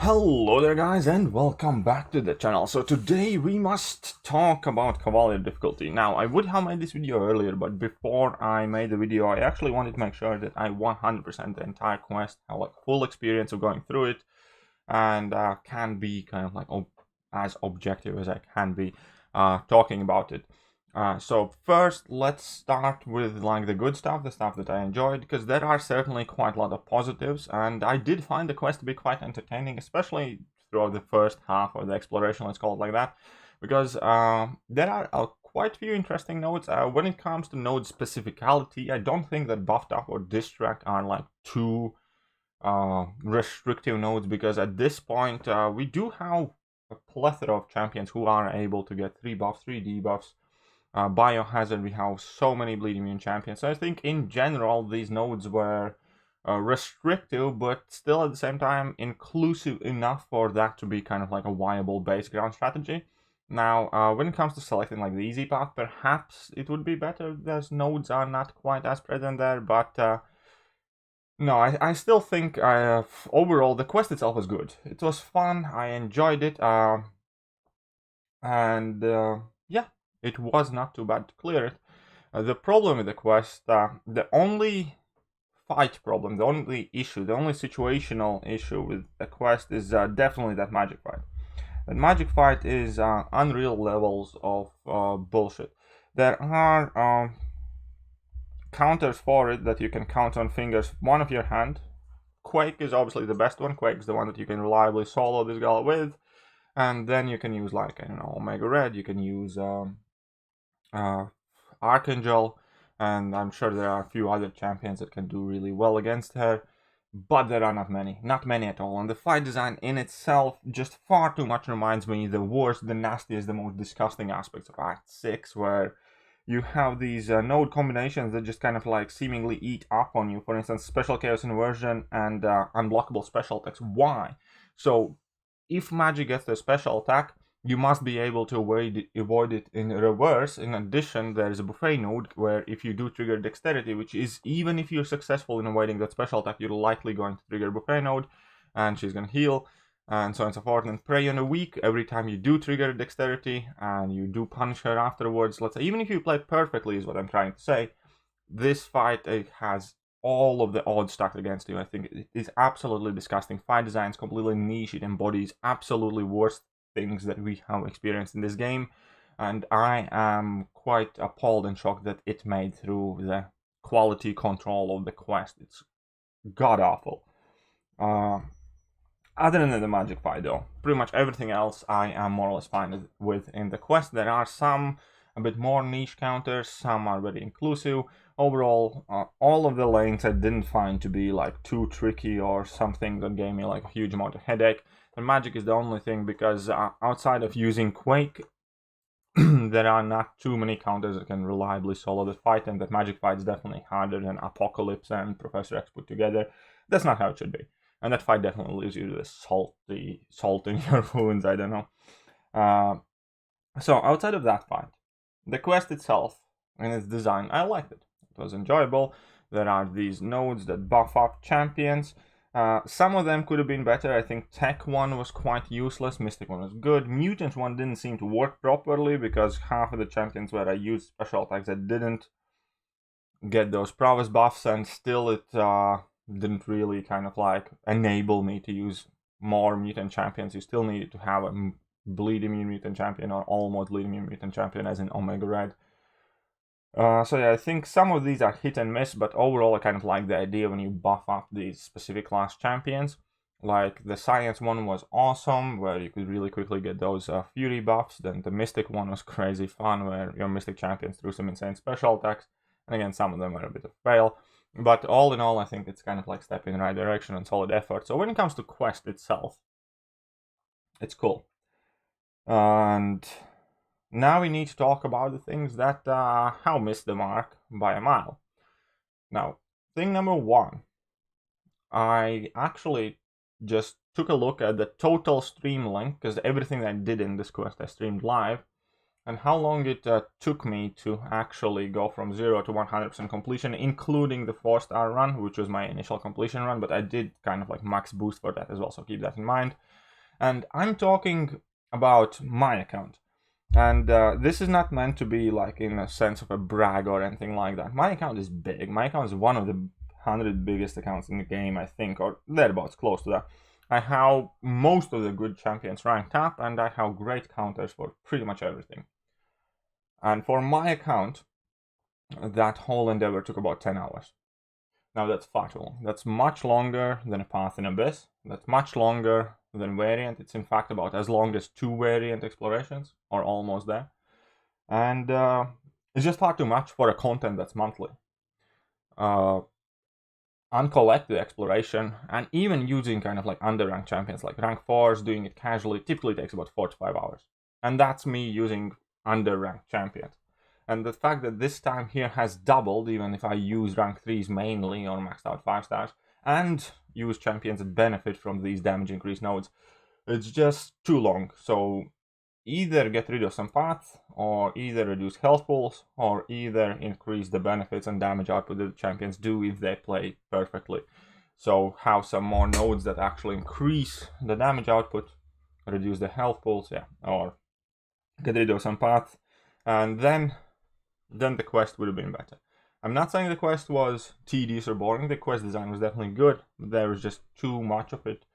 Hello there guys and welcome back to the channel. So today we must talk about Cavalier difficulty. Now I would have made this video earlier, but before I made the video I actually wanted to make sure that I 100% the entire quest, have like full experience of going through it, and can be kind of like as objective as I can be talking about it. So first, let's start with like the good stuff, the stuff that I enjoyed, because there are certainly quite a lot of positives, and I did find the quest to be quite entertaining, especially throughout the first half of the exploration, let's call it like that, because there are quite a few interesting nodes. When it comes to node specificality, I don't think that buffed up or distract are like too restrictive nodes, because at this point we do have a plethora of champions who are able to get 3 buffs, 3 debuffs. Biohazard, we have so many bleed immune champions. So I think in general these nodes were restrictive, but still at the same time inclusive enough for that to be kind of like a viable base ground strategy. Now, when it comes to selecting like the easy path, perhaps it would be better as nodes are not quite as present there, but no, I still think overall the quest itself was good. It was fun, I enjoyed it, and yeah, it was not too bad to clear it. The problem with the quest, the only fight problem, the only issue, the only situational issue with the quest is definitely that magic fight. That magic fight is unreal levels of bullshit. There are counters for it that you can count on fingers one of your hand. Quake is obviously the best one. Quake is the one that you can reliably solo this guy with. And then you can use like, I don't know, Omega Red, you can use Archangel, and I'm sure there are a few other champions that can do really well against her, but there are not many at all. And the fight design in itself just far too much reminds me the worst, the nastiest, the most disgusting aspects of Act 6, where you have these node combinations that just kind of like seemingly eat up on you. For instance, Special Chaos Inversion and unblockable special attacks. Why? So if magic gets a special attack, you must be able to avoid it in reverse. In addition, there is a buffet node where if you do trigger dexterity, which is even if you're successful in avoiding that special attack, you're likely going to trigger buffet node, and she's going to heal, and so on and so forth. And Prey on a weak, every time you do trigger dexterity and you do punish her afterwards, let's say, even if you play perfectly is what I'm trying to say, this fight has all of the odds stacked against you. I think it is absolutely disgusting. Fight design is completely niche. It embodies absolutely worst things that we have experienced in this game, and I am quite appalled and shocked that it made through the quality control of the quest. It's god awful. Other than the magic fight though, pretty much everything else I am more or less fine with in the quest. There are some a bit more niche counters, some are very inclusive. Overall, all of the lanes I didn't find to be like too tricky or something that gave me like a huge amount of headache. And magic is the only thing, because outside of using Quake, there are not too many counters that can reliably solo the fight, and that magic fight is definitely harder than Apocalypse and Professor X put together. That's not how it should be. And that fight definitely leaves you with salt in your wounds, I don't know. So outside of that fight, the quest itself and its design, I liked it. It was enjoyable. There are these nodes that buff up champions. Some of them could have been better. I think Tech one was quite useless. Mystic one was good. Mutant one didn't seem to work properly, because half of the champions where I used special attacks that didn't get those prowess buffs, and still it didn't really kind of like enable me to use more mutant champions. You still needed to have a bleed immune mutant champion or almost bleed immune mutant champion, as in Omega Red. So yeah, I think some of these are hit and miss, but overall I kind of like the idea when you buff up these specific class champions. Like the Science one was awesome, where you could really quickly get those Fury buffs. Then the Mystic one was crazy fun, where your Mystic champions threw some insane special attacks. And again, some of them were a bit of fail. But all in all, I think it's kind of like step in the right direction and solid effort. So when it comes to quest itself, it's cool. And now we need to talk about the things that have missed the mark by a mile. Now, thing number one, I actually just took a look at the total stream length, because everything I did in this quest I streamed live, and how long it took me to actually go from 0 to 100% completion, including the 4-star run, which was my initial completion run, but I did kind of like max boost for that as well, so keep that in mind. And I'm talking about my account. And this is not meant to be like in a sense of a brag or anything like that. My account is big. My account is one of the 100 biggest accounts in the game, I think, or thereabouts, close to that. I have most of the good champions ranked up, and I have great counters for pretty much everything. And for my account, that whole endeavor took about 10 hours. Now that's far too long. That's much longer than a Path in Abyss. That's much longer than Variant. It's in fact about as long as 2 Variant explorations, or almost there. And it's just far too much for a content that's monthly. Uncollected exploration, and even using kind of like underranked champions like rank 4s, doing it casually, typically takes about 4 to 5 hours. And that's me using underranked champions. And the fact that this time here has doubled, even if I use rank 3s mainly or maxed out 5 stars, and use champions that benefit from these damage increase nodes, it's just too long. So either get rid of some paths, or either reduce health pools, or either increase the benefits and damage output that the champions do if they play perfectly. So have some more nodes that actually increase the damage output, reduce the health pools, yeah, or get rid of some paths, and then the quest would have been better. I'm not saying the quest was tedious or boring. The quest design was definitely good, but there was just too much of it.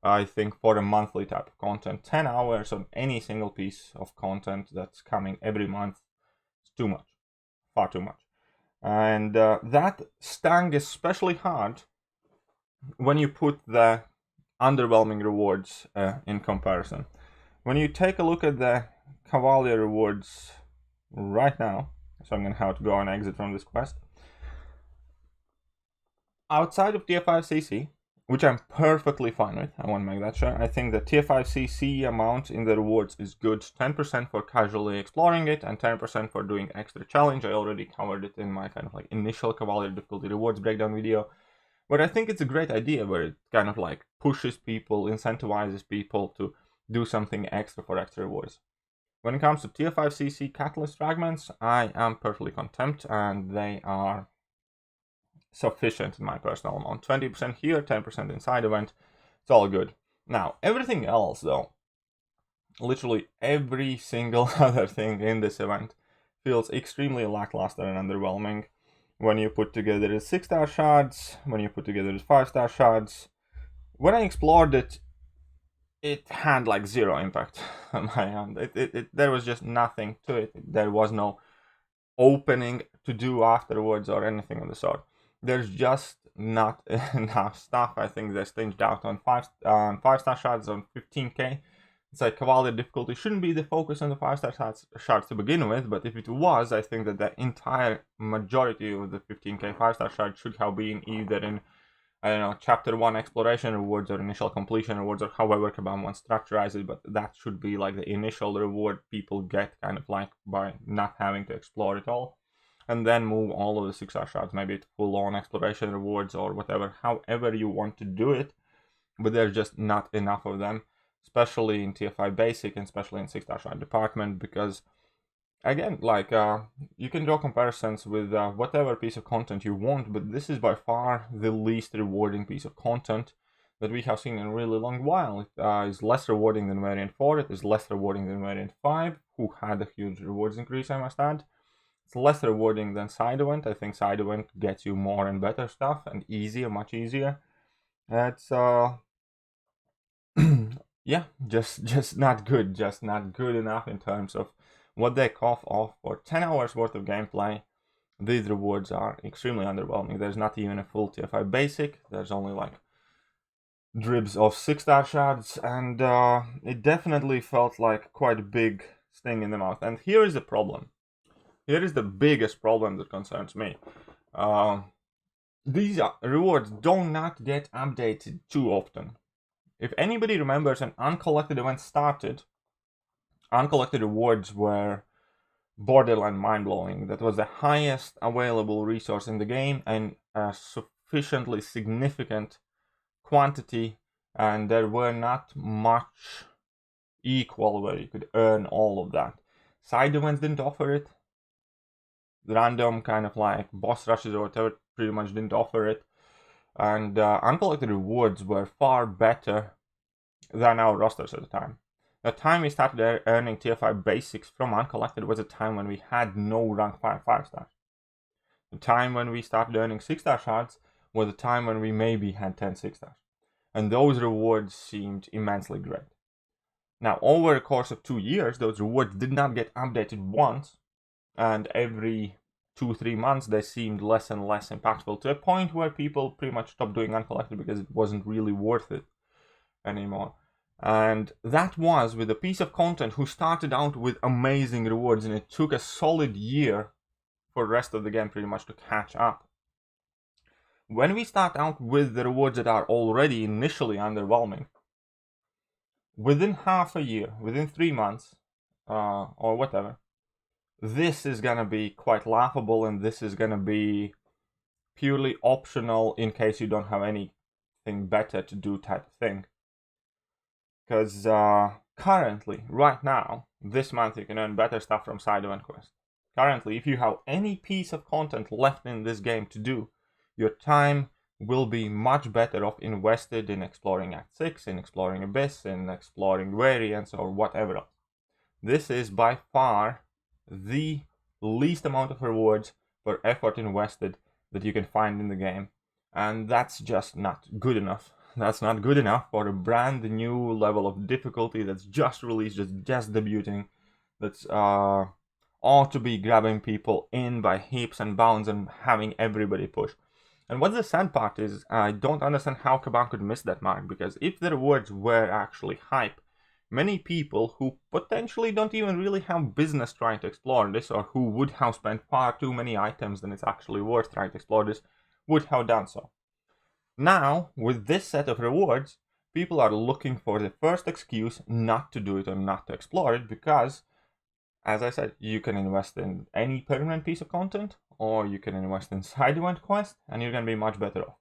I think for a monthly type of content, 10 hours on any single piece of content that's coming every month is too much, far too much. And that stung especially hard when you put the underwhelming rewards in comparison. When you take a look at the Cavalier rewards right now, so I'm going to have to go and exit from this quest. Outside of Tier 5 CC, which I'm perfectly fine with, I want to make that sure. I think the Tier 5 CC amount in the rewards is good. 10% for casually exploring it, and 10% for doing extra challenge. I already covered it in my kind of like initial Cavalier difficulty rewards breakdown video. But I think it's a great idea where it kind of like pushes people, incentivizes people to do something extra for extra rewards. When it comes to Tier 5 CC Catalyst fragments, I am perfectly content, and they are sufficient in my personal amount. 20% here, 10% inside event, it's all good. Now, everything else though, literally every single other thing in this event feels extremely lackluster and underwhelming. When you put together the 6-star shards, when you put together the 5-star shards, when I explored it, it had like zero impact on my end. There was just nothing to it. There was no opening to do afterwards or anything of the sort. There's just not enough stuff. I think they stinged out on 5-star shards on 15k. It's like Cavalier difficulty shouldn't be the focus on the 5-star shards to begin with, but if it was, I think that the entire majority of the 15k 5-star shards should have been either in, I don't know, chapter 1 exploration rewards or initial completion rewards, or however Kabam wants to structurize it, but that should be like the initial reward people get kind of like by not having to explore it all. And then move all of the 6-star shards, maybe to full-on exploration rewards or whatever, however you want to do it. But there's just not enough of them, especially in Tier 5 Basic and especially in 6-star shard department, because, again, like, you can draw comparisons with whatever piece of content you want, but this is by far the least rewarding piece of content that we have seen in a really long while. It is less rewarding than Variant 4, it is less rewarding than Variant 5, who had a huge rewards increase, I must add. It's less rewarding than side event. I think side event gets you more and better stuff and easier, much easier. It's yeah, just not good, just not good enough in terms of what they cough off for 10 hours worth of gameplay. These rewards are extremely underwhelming. There's not even a full Tier 5 basic. There's only like dribs of 6-star shards, and it definitely felt like quite a big sting in the mouth. And here is the problem. Here is the biggest problem that concerns me. These rewards do not get updated too often. If anybody remembers when uncollected events started, uncollected rewards were borderline mind-blowing. That was the highest available resource in the game and a sufficiently significant quantity, and there were not much equal where you could earn all of that. Side events didn't offer it. The random kind of like boss rushes or whatever pretty much didn't offer it. And uncollected rewards were far better than our rosters at the time. The time we started earning tier 5 basics from uncollected was a time when we had no rank 5 5-stars. The time when we started earning 6-star shards was a time when we maybe had 10 6-stars. And those rewards seemed immensely great. Now, over the course of 2 years, those rewards did not get updated once, and every 2-3 months they seemed less and less impactful, to a point where people pretty much stopped doing uncollected because it wasn't really worth it anymore. And that was with a piece of content who started out with amazing rewards, and it took a solid year for the rest of the game pretty much to catch up. When we start out with the rewards that are already initially underwhelming, within half a year, within 3 months, or whatever, this is gonna be quite laughable, and this is gonna be purely optional in case you don't have anything better to do type of thing. Because currently, right now, this month you can earn better stuff from side event quest. Currently, if you have any piece of content left in this game to do, your time will be much better off invested in exploring Act 6, in exploring Abyss, in exploring variants, or whatever else. This is by far the least amount of rewards for effort invested that you can find in the game, and that's just not good enough. That's not good enough for a brand new level of difficulty that's just released, just debuting, that's ought to be grabbing people in by heaps and bounds and having everybody push. And what the sad part is, I don't understand how Kabam could miss that mark, because if the rewards were actually hype, many people who potentially don't even really have business trying to explore this, or who would have spent far too many items than it's actually worth trying to explore this, would have done so. Now, with this set of rewards, people are looking for the first excuse not to do it or not to explore it, because, as I said, you can invest in any permanent piece of content, or you can invest in side event quest, and you're going to be much better off.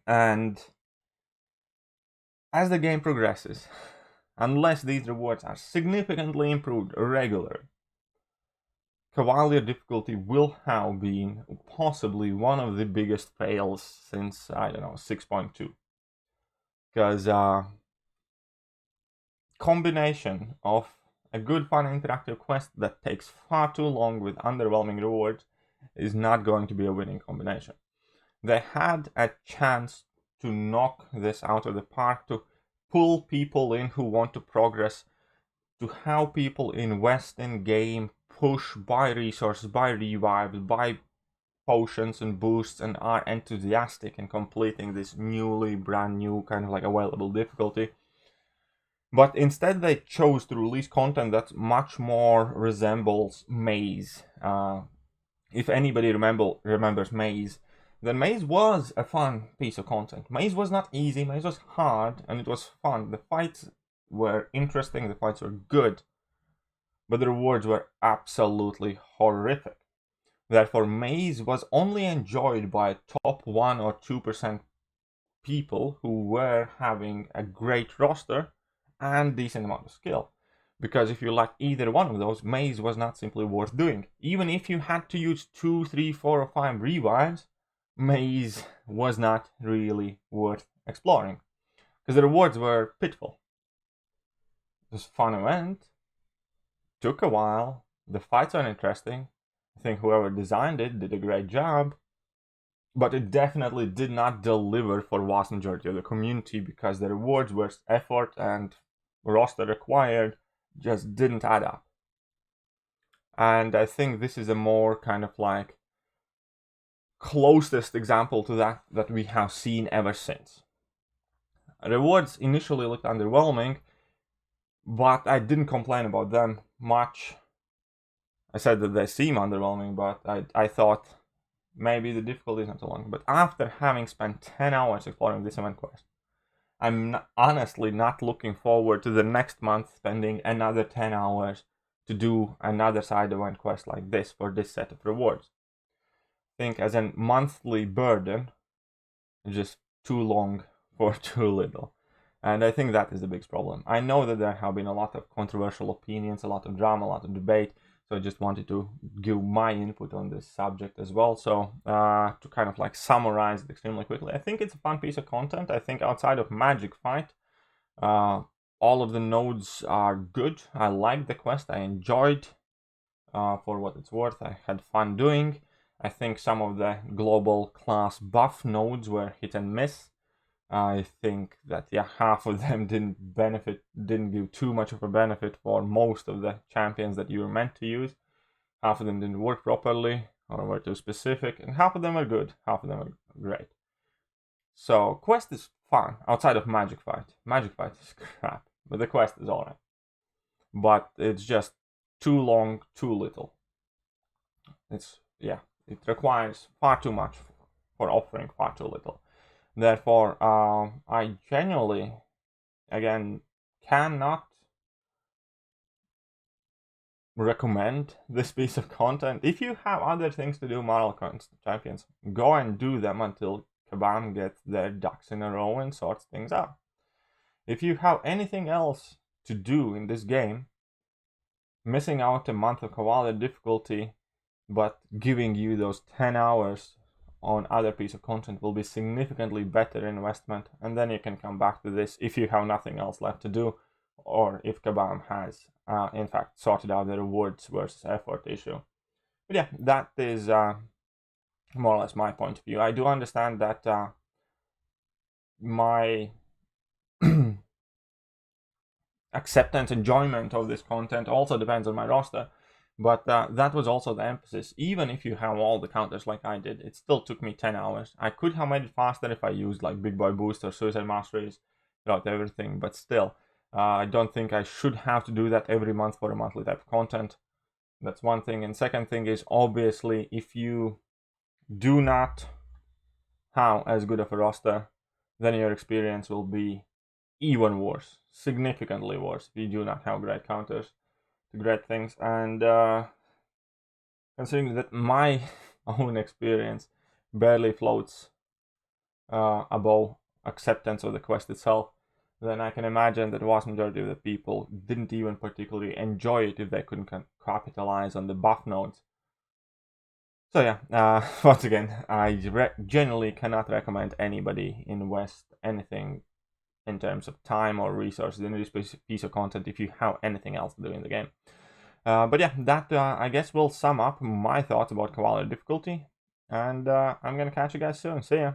And as the game progresses, unless these rewards are significantly improved regularly, Cavalier difficulty will have been possibly one of the biggest fails since, I don't know, 6.2. Because combination of a good, fun, interactive quest that takes far too long with underwhelming rewards is not going to be a winning combination. They had a chance to knock this out of the park, to pull people in who want to progress, to have people invest in game, push, buy resources, buy revives, buy potions and boosts, and are enthusiastic in completing this brand new kind of like available difficulty. But instead they chose to release content that much more resembles Maze. If anybody remembers Maze, then Maze was a fun piece of content. Maze was not easy, Maze was hard, and it was fun. The fights were interesting, the fights were good, but the rewards were absolutely horrific. Therefore, Maze was only enjoyed by top 1 or 2% people who were having a great roster and decent amount of skill. Because if you lacked either one of those, Maze was not simply worth doing. Even if you had to use 2, 3, 4, or 5 revives, Maze was not really worth exploring, because the rewards were pitiful. It was a fun event, took a while, the fights are interesting, I think whoever designed it did a great job, but it definitely did not deliver for vast majority of the community, because the rewards were effort and roster required just didn't add up. And I think this is a more kind of like closest example to that we have seen ever since. Rewards initially looked underwhelming, but I didn't complain about them much. I said that they seem underwhelming, but I thought maybe the difficulty is not so long. But after having spent 10 hours exploring this event quest, I'm honestly not looking forward to the next month spending another 10 hours to do another side event quest like this for this set of rewards. I think as a monthly burden, it's just too long for too little. And I think that is the biggest problem. I know that there have been a lot of controversial opinions, a lot of drama, a lot of debate. So I just wanted to give my input on this subject as well. So to kind of like summarize it extremely quickly, I think it's a fun piece of content. I think outside of Magic Fight, all of the nodes are good. I liked the quest. I enjoyed for what it's worth. I had fun doing. I think some of the global class buff nodes were hit and miss. I think that, yeah, half of them didn't give too much of a benefit for most of the champions that you were meant to use. Half of them didn't work properly or were too specific, and half of them are good, half of them are great. So, quest is fun, outside of Magic Fight. Magic Fight is crap, but the quest is alright. But it's just too long, too little. It requires far too much for offering far too little. Therefore, I genuinely, again, cannot recommend this piece of content. If you have other things to do, Model Champions, go and do them until Kabam gets their ducks in a row and sorts things out. If you have anything else to do in this game, missing out a month of Cavalier difficulty, but giving you those 10 hours on other piece of content will be significantly better investment, and then you can come back to this if you have nothing else left to do, or if Kabam has in fact sorted out the rewards versus effort issue. But yeah, that is more or less my point of view. I do understand that my acceptance, enjoyment of this content also depends on my roster. But that was also the emphasis. Even if you have all the counters like I did, it still took me 10 hours. I could have made it faster if I used like Big Boy Boost or Suicide Masteries throughout everything, but still, I don't think I should have to do that every month for a monthly type of content. That's one thing. And second thing is, obviously, if you do not have as good of a roster, then your experience will be even worse, significantly worse, if you do not have great counters to great things. And considering that my own experience barely floats above acceptance of the quest itself, then I can imagine that the vast majority of the people didn't even particularly enjoy it if they couldn't capitalize on the buff nodes. So yeah, once again, I generally cannot recommend anybody invest anything in terms of time or resources in this piece of content if you have anything else to do in the game. But yeah, that I guess will sum up my thoughts about Cavalier difficulty, and I'm gonna catch you guys soon. See ya!